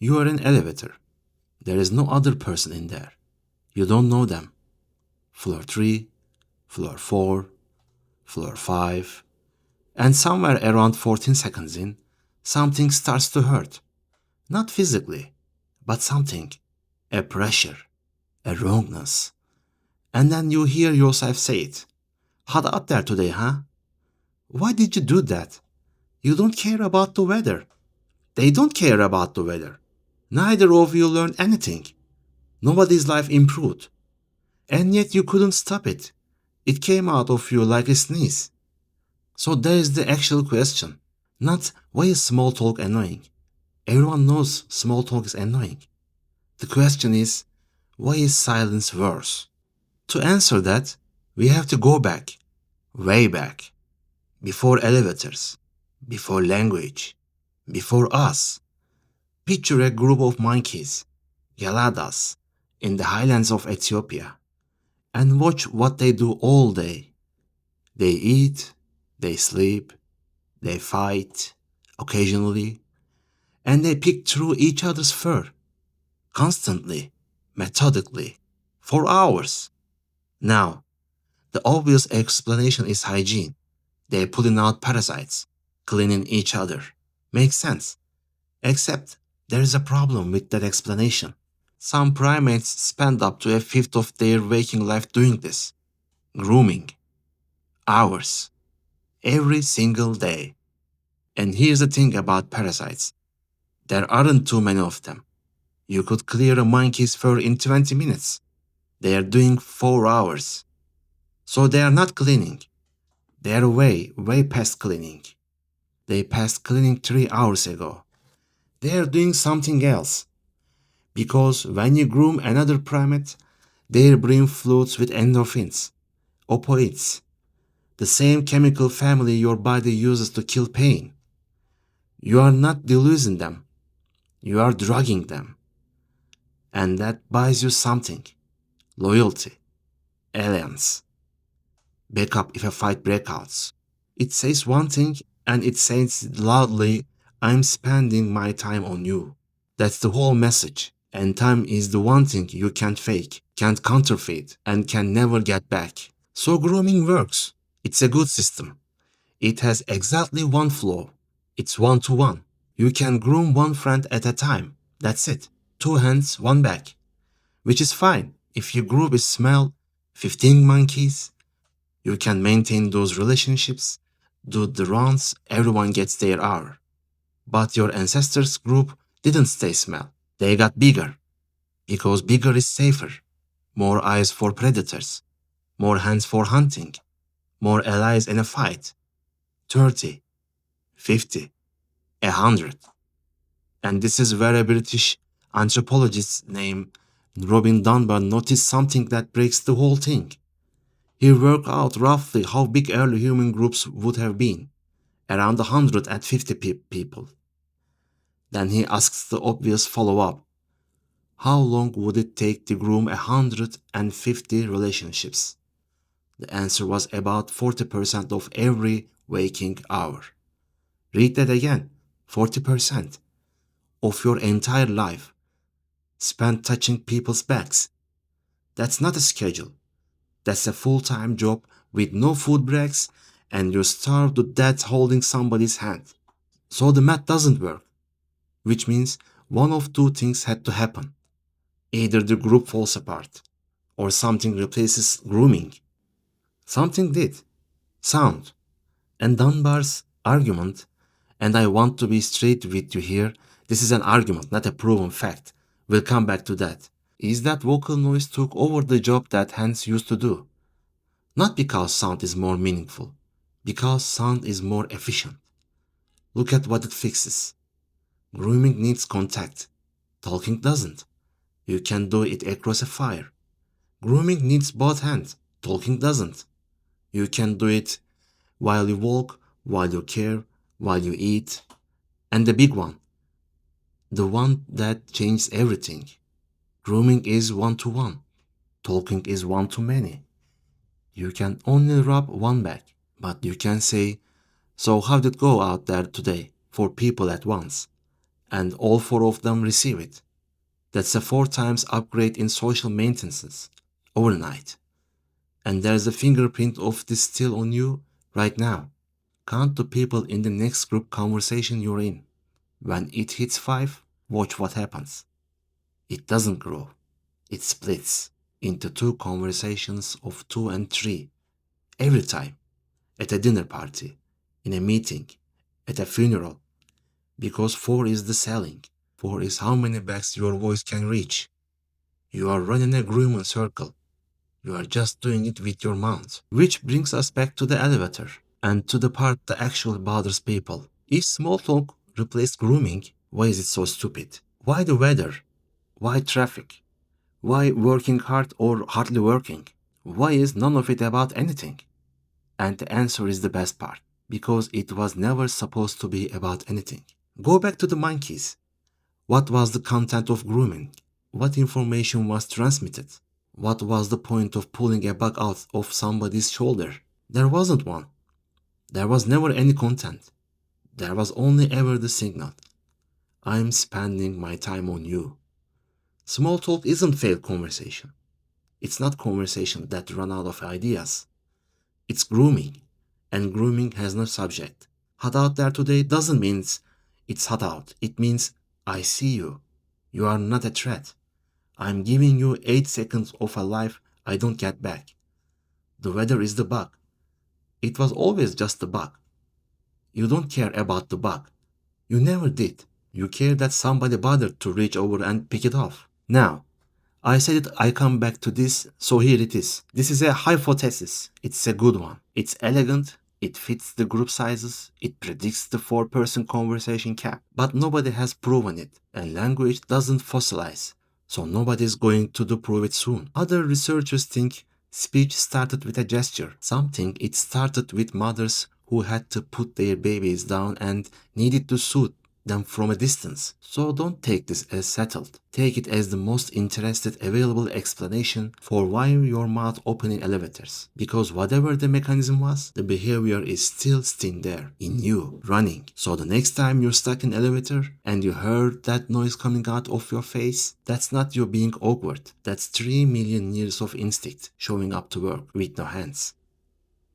You are in an elevator. There is no other person in there. You don't know them. Floor 3, floor 4, floor 5, and somewhere around 14 seconds in, something starts to hurt. Not physically, but something. A pressure, a wrongness. And then you hear yourself say it. Hot out there today, huh? Why did you do that? You don't care about the weather. They don't care about the weather. Neither of you learned anything. Nobody's life improved. And yet you couldn't stop it. It came out of you like a sneeze. So there is the actual question. Not why is small talk annoying? Everyone knows small talk is annoying. The question is, why is silence worse? To answer that, we have to go back, way back. Before elevators, before language, before us. Picture a group of monkeys, geladas, in the highlands of Ethiopia, and watch what they do all day. They eat, they sleep, they fight, occasionally, and they pick through each other's fur, constantly, methodically, for hours. Now, the obvious explanation is hygiene. They're pulling out parasites, cleaning each other. Makes sense. Except there is a problem with that explanation. Some primates spend up to a fifth of their waking life doing this. Grooming. Hours. Every single day. And here's the thing about parasites. There aren't too many of them. You could clear a monkey's fur in 20 minutes. They are doing 4 hours. So they are not cleaning. They are way past cleaning. They passed cleaning 3 hours ago. They are doing something else. Because when you groom another primate, their brain floats with endorphins, opioids, the same chemical family your body uses to kill pain. You are not delusing them. You are drugging them. And that buys you something. Loyalty. Alliance. Backup if a fight breaks out. It says one thing and it says loudly, I'm spending my time on you. That's the whole message. And time is the one thing you can't fake, can't counterfeit, and can never get back. So grooming works. It's a good system. It has exactly one flaw. It's one-to-one. You can groom one friend at a time. That's it. 2 hands, 1 back. Which is fine. If your group is small, 15 monkeys, you can maintain those relationships, do the rounds, everyone gets their hour. But your ancestors' group didn't stay small. They got bigger. Because bigger is safer. More eyes for predators. More hands for hunting. More allies in a fight. 30, 50, 100. And this is where a British anthropologist named Dunbar noticed something that breaks the whole thing. He worked out roughly how big early human groups would have been. Around 150 people. Then he asks the obvious follow-up. How long would it take to groom 150 relationships? The answer was about 40% of every waking hour. Read that again. 40% of your entire life spent touching people's backs. That's not a schedule. That's a full-time job with no food breaks and you're starved to death holding somebody's hand. So the math doesn't work. Which means one of 2 things had to happen. Either the group falls apart, or something replaces grooming. Something did. Sound. And Dunbar's argument, and I want to be straight with you here, this is an argument, not a proven fact. We'll come back to that. Is that vocal noise took over the job that hands used to do. Not because sound is more meaningful, because sound is more efficient. Look at what it fixes. Grooming needs contact. Talking doesn't. You can do it across a fire. Grooming needs both hands. Talking doesn't. You can do it while you walk, while you care, while you eat. And the big one. The one that changes everything. Grooming is one-to-one. Talking is one-to-many. You can only rub one back, but you can say, so how did it go out there today for people at once? and all four of them receive it. That's a 4 times upgrade in social maintenance overnight. And there's a fingerprint of this still on you right now. Count the people in the next group conversation you're in. When it hits 5, watch what happens. It doesn't grow. It splits into 2 conversations of 2 and 3 every time. At a dinner party, in a meeting, at a funeral. Because 4 is the selling. 4 is how many backs your voice can reach. You are running a grooming circle. You are just doing it with your mouth. Which brings us back to the elevator and to the part that actually bothers people. If small talk replaced grooming, why is it so stupid? Why the weather? Why traffic? Why working hard or hardly working? Why is none of it about anything? And the answer is the best part, because it was never supposed to be about anything. Go back to the monkeys. What was the content of grooming? What information was transmitted? What was the point of pulling a bug out of somebody's shoulder? There wasn't one. There was never any content. There was only ever the signal. I'm spending my time on you. Small talk isn't failed conversation. It's not conversation that run out of ideas. It's grooming. And grooming has no subject. Hot out there today doesn't mean it's hot out. It means I see you. You are not a threat. I'm giving you 8 seconds of a life I don't get back. The weather is the bug. It was always just the bug. You don't care about the bug. You never did. You care that somebody bothered to reach over and pick it off. Now, I said I come back to this, so here it is. This is a hypothesis. It's a good one. It's elegant. It fits the group sizes. It predicts the 4-person conversation cap. But nobody has proven it. And language doesn't fossilize. So nobody's going to prove it soon. Other researchers think speech started with a gesture. Some think it started with mothers who had to put their babies down and needed to soothe them from a distance. So don't take this as settled. Take it as the most interested available explanation for why your mouth open in elevators. Because whatever the mechanism was, the behavior is still there, in you, running. So the next time you're stuck in elevator and you heard that noise coming out of your face, that's not you being awkward. That's 3 million years of instinct showing up to work with no hands.